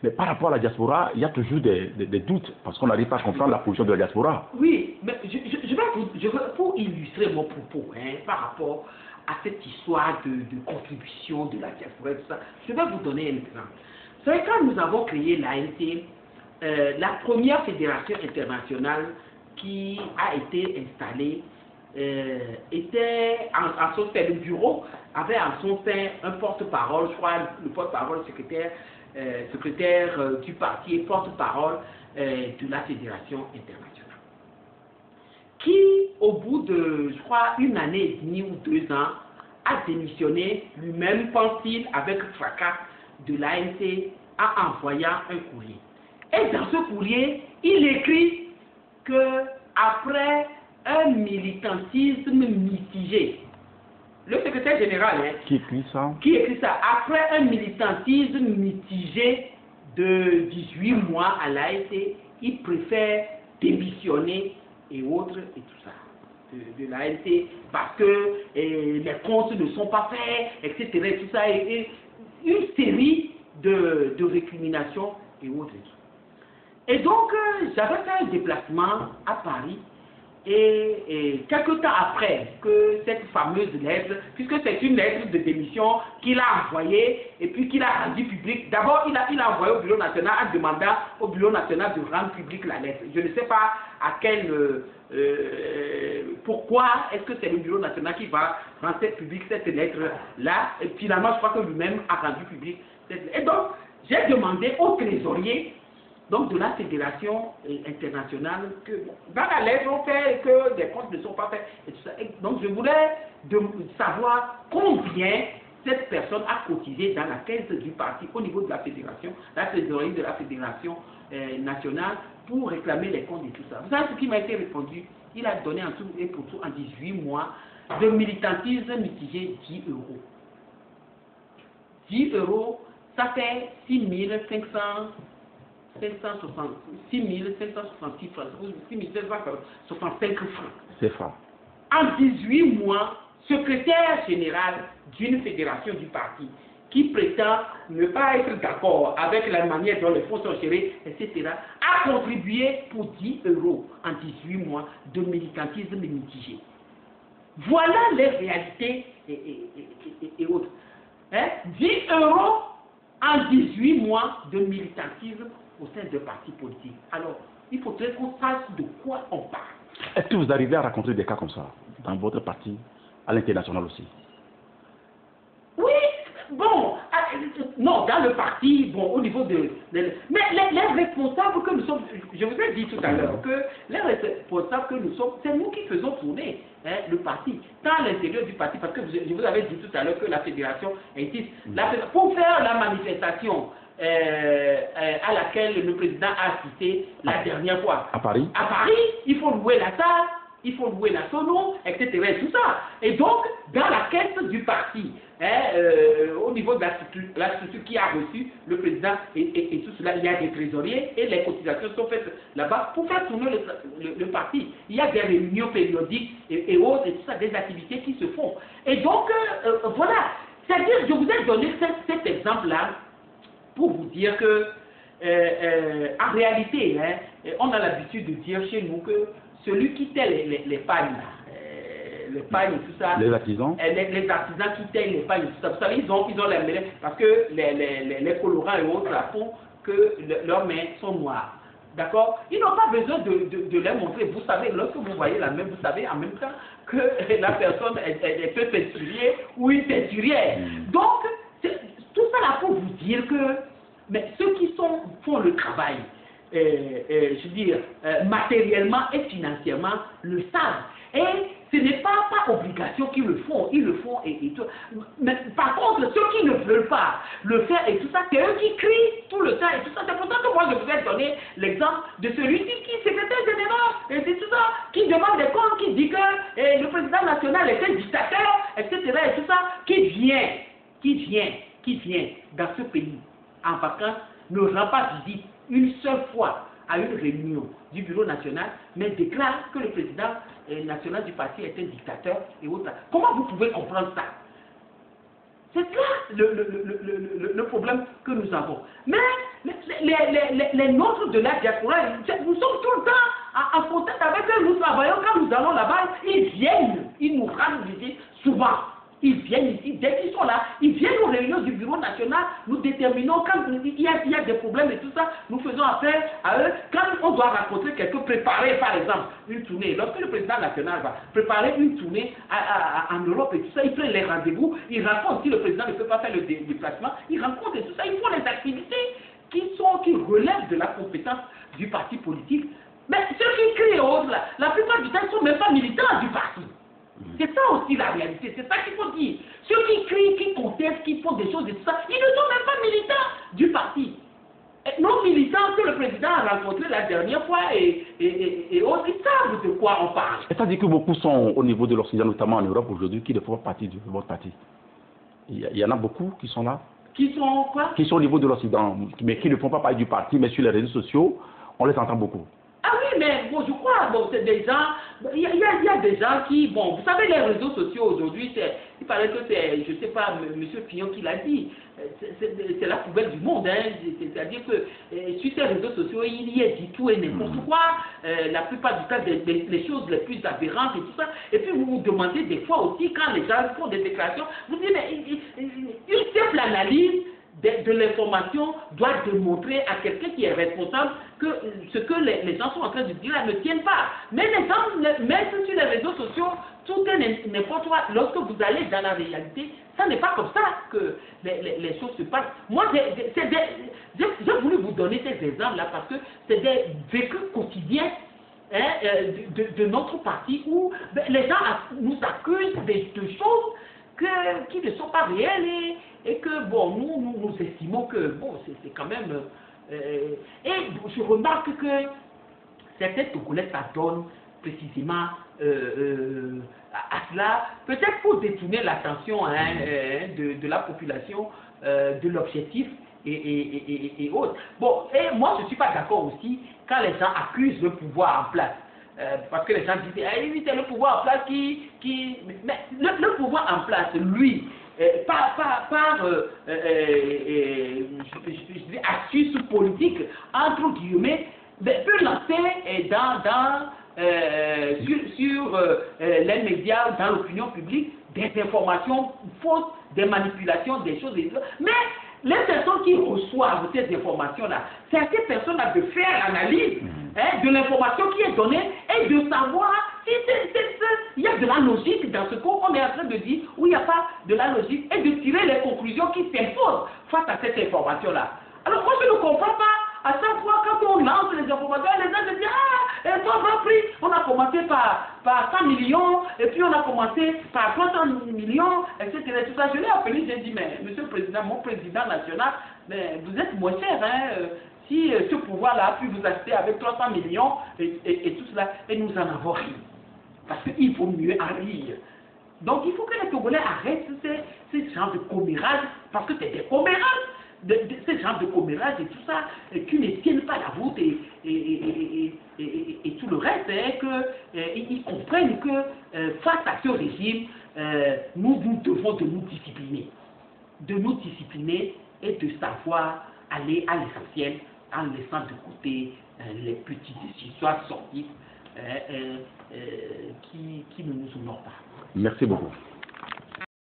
Mais par rapport à la diaspora, il y a toujours des doutes, parce qu'on n'arrive pas à comprendre la position de la diaspora. Oui, mais pour illustrer mon propos, par rapport à cette histoire de contribution de la diaspora et tout ça, je vais vous donner un exemple. Vous savez, quand nous avons créé l'ANC, la première fédération internationale qui a été installée était en son sein, le bureau avait en son sein un porte-parole, je crois le porte-parole secrétaire du parti et porte-parole de la fédération internationale, qui au bout de, je crois, une année et demie ou 2 ans, a démissionné lui-même, pense-t-il, avec fracas de l'ANC en envoyant un courrier. Et dans ce courrier, il écrit que après un militantisme mitigé, le secrétaire général, qui écrit ça? Qui écrit ça? Après un militantisme mitigé de 18 mois à l'ANC, il préfère démissionner et autres et tout ça de l'ANC parce que les comptes ne sont pas faits, etc. Et tout ça, et une série de récriminations et autres. Et donc, j'avais fait un déplacement à Paris. Et quelque temps après que cette fameuse lettre, puisque c'est une lettre de démission qu'il a envoyée et puis qu'il a rendue publique, d'abord il a envoyé au Bureau national en demandant au Bureau national de rendre publique la lettre. Je ne sais pas à quel, pourquoi est-ce que c'est le Bureau national qui va rendre publique cette lettre-là, et finalement je crois que lui-même a rendu publique cette lettre. Et donc j'ai demandé au trésorier donc de la fédération internationale, que dans la lettre on fait que des comptes ne sont pas faits et tout ça. Et donc je voulais savoir combien cette personne a cotisé dans la caisse du parti au niveau de la fédération, la trésorerie de la fédération nationale pour réclamer les comptes et tout ça. Vous savez ce qui m'a été répondu? Il a donné en tout et pour tout en 18 mois de militantisme mitigé 10 euros. 10 euros, ça fait 6 566 francs, 6 565 francs. C'est ça. En 18 mois, secrétaire général d'une fédération du parti qui prétend ne pas être d'accord avec la manière dont les fonds sont gérés, etc., a contribué pour 10 euros en 18 mois de militantisme mitigé. Voilà les réalités et autres. 10 euros en 18 mois de militantisme au sein de partis politiques. Alors, il faudrait qu'on sache de quoi on parle. Est-ce que vous arrivez à raconter des cas comme ça dans votre parti, à l'international aussi? Oui, bon, non, dans le parti, bon, au niveau de... mais les responsables que nous sommes, je vous ai dit tout à l'heure que les responsables que nous sommes, c'est nous qui faisons tourner le parti, dans l'intérieur du parti, parce que je vous avais dit tout à l'heure que la fédération existe. Pour faire la manifestation à laquelle le président a assisté la dernière fois. À Paris? À Paris, il faut louer la salle, il faut louer la sono, etc. Et tout ça. Et donc, dans la caisse du parti, au niveau de la structure qui a reçu le président et tout cela, il y a des trésoriers et les cotisations sont faites là-bas pour faire tourner le parti. Il y a des réunions périodiques et autres, et tout ça, des activités qui se font. Et donc, voilà. C'est-à-dire, je vous ai donné cet exemple-là pour vous dire que, en réalité, on a l'habitude de dire chez nous que celui qui tait les pagnes, les pagnes, tout ça, les artisans, les artisans qui taillent les pagnes, tout ça, vous savez, ils ont les mains, parce que les colorants et autres là, font que leurs mains sont noires. D'accord? Ils n'ont pas besoin de les montrer. Vous savez, lorsque vous voyez la main, vous savez en même temps que la personne est un teinturier ou une teinturière. Donc, tout ça là pour vous dire que mais ceux qui font le travail, je veux dire, matériellement et financièrement, le savent. Et ce n'est pas obligation qu'ils le font, ils le font et tout. Mais par contre, ceux qui ne veulent pas le faire et tout ça, c'est eux qui crient tout le temps et tout ça. C'est pour ça que moi je vous ai donné l'exemple de celui-ci qui est secrétaire général et tout ça, qui demande des comptes, qui dit que le président national est un dictateur, etc. et tout ça, qui vient dans ce pays en vacances, ne rend pas visite une seule fois à une réunion du bureau national, mais déclare que le président national du parti est un dictateur et autres. Comment vous pouvez comprendre ça? C'est là le problème que nous avons. Mais les nôtres de la diaspora, nous sommes tout le temps en contact avec eux, nous travaillons, quand nous allons là-bas, ils viennent, ils nous rendent visite souvent. Ils viennent ici, dès qu'ils sont là, ils viennent aux réunions du bureau national, nous déterminons quand il y a des problèmes et tout ça, nous faisons affaire à eux. Quand on doit rencontrer quelqu'un, préparer par exemple une tournée, lorsque le président national va préparer une tournée en Europe et tout ça, il prend les rendez-vous, il rencontre, si le président ne peut pas faire le déplacement, il rencontre et tout ça, ils font les activités qui relèvent de la compétence du parti politique. Mais ceux qui crient autres, là, la plupart du temps, ils ne sont même pas militants du parti. C'est ça aussi la réalité, c'est ça qu'il faut dire. Ceux qui crient, qui contestent, qui font des choses et tout ça, ils ne sont même pas militants du parti. Et nos militants que le président a rencontrés la dernière fois et autres, ils savent de quoi on parle. C'est-à-dire que beaucoup sont au niveau de l'Occident, notamment en Europe aujourd'hui, qui ne font pas partie de votre parti. Il y en a beaucoup qui sont là. Qui sont quoi? Qui sont au niveau de l'Occident, mais qui ne font pas partie du parti, mais sur les réseaux sociaux, on les entend beaucoup. Ah oui, mais bon, je crois, bon, c'est des gens, il y a des gens qui, bon, vous savez, les réseaux sociaux aujourd'hui, il paraît que c'est, je ne sais pas, M. Fillon qui l'a dit, c'est la poubelle du monde, hein, c'est-à-dire que sur ces réseaux sociaux, il y a du tout et n'importe quoi, la plupart du temps, les choses les plus aberrantes et tout ça, et puis vous vous demandez des fois aussi, quand les gens font des déclarations, vous dites, mais une simple analyse de l'information doit démontrer à quelqu'un qui est responsable que ce que les gens sont en train de dire là ne tiennent pas. Mais les gens mettent sur les réseaux sociaux tout est n'importe quoi. Lorsque vous allez dans la réalité, ça n'est pas comme ça que les choses se passent. Moi, j'ai voulu vous donner ces exemples-là parce que c'est des vécus quotidiens de notre parti où les gens nous accusent de choses qui ne sont pas réelles et que, bon, nous estimons que, bon, c'est quand même... et je remarque que certains Togolais s'adonnent précisément à cela, peut-être pour détourner l'attention de la population de l'objectif et autres. Bon, et moi je ne suis pas d'accord aussi quand les gens accusent le pouvoir en place. Parce que les gens disent, c'est le pouvoir en place mais le pouvoir en place, lui, astuce politique, entre guillemets, peut lancer sur les médias, dans l'opinion publique, des informations fausses, des manipulations, des choses et tout. Mais les personnes qui reçoivent ces informations-là, c'est à ces personnes-là de faire l'analyse de l'information qui est donnée et de savoir si il y a de la logique dans ce qu'on est en train de dire ou il n'y a pas de la logique et de tirer les conclusions qui s'imposent face à cette information-là. Alors moi je ne comprends pas. À chaque fois, quand on lance les informations, les gens se disent, toi, on a commencé par 100 millions, et puis on a commencé par 300 millions, etc. Tout ça. Je l'ai appelé, j'ai dit, mais monsieur le président, mon président national, mais vous êtes moins cher, hein, si ce pouvoir-là a pu vous acheter avec 300 millions et tout cela, et nous en avons ri. Parce qu'il faut mieux en rire. Donc il faut que les Togolais arrêtent ces genres de commérage, parce que c'est des commérages. Ces genres de commérage et tout ça, qui ne tiennent pas la route et tout le reste, qu'ils comprennent que face à ce régime, nous devons de nous discipliner. De nous discipliner et de savoir aller à l'essentiel en laissant de côté les petites histoires sordides qui ne nous honorent pas. Merci beaucoup.